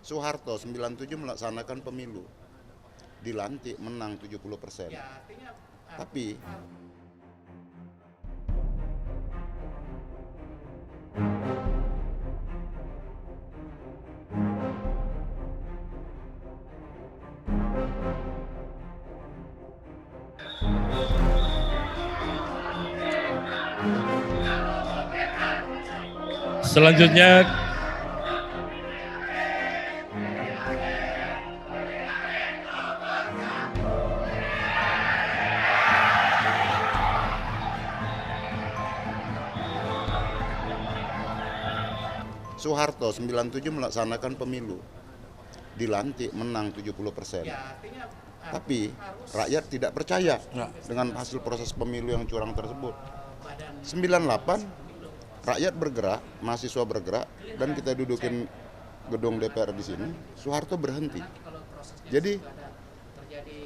Soeharto 97 melaksanakan pemilu, dilantik menang 70%. Tapi selanjutnya Soeharto 97 melaksanakan pemilu, dilantik menang 70%. Tapi rakyat tidak percaya dengan hasil proses pemilu yang curang tersebut. 98 rakyat bergerak, mahasiswa bergerak, dan kita dudukin gedung DPR di sini, Soeharto berhenti. Jadi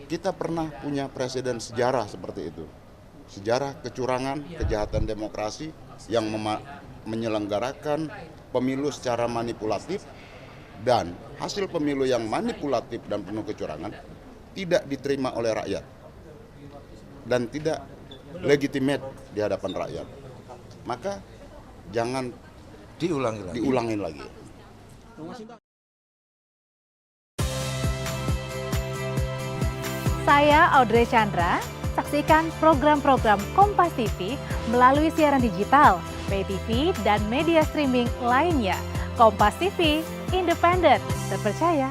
kita pernah punya presiden sejarah seperti itu. Sejarah kecurangan, kejahatan demokrasi yang menyelenggarakan pemilu secara manipulatif, dan hasil pemilu yang manipulatif dan penuh kecurangan tidak diterima oleh rakyat dan tidak legitimate di hadapan rakyat. Maka jangan diulangin lagi. Saya Audrey Chandra, saksikan program-program Kompas TV melalui siaran digital, pay TV, dan media streaming lainnya. Kompas TV, independen, terpercaya.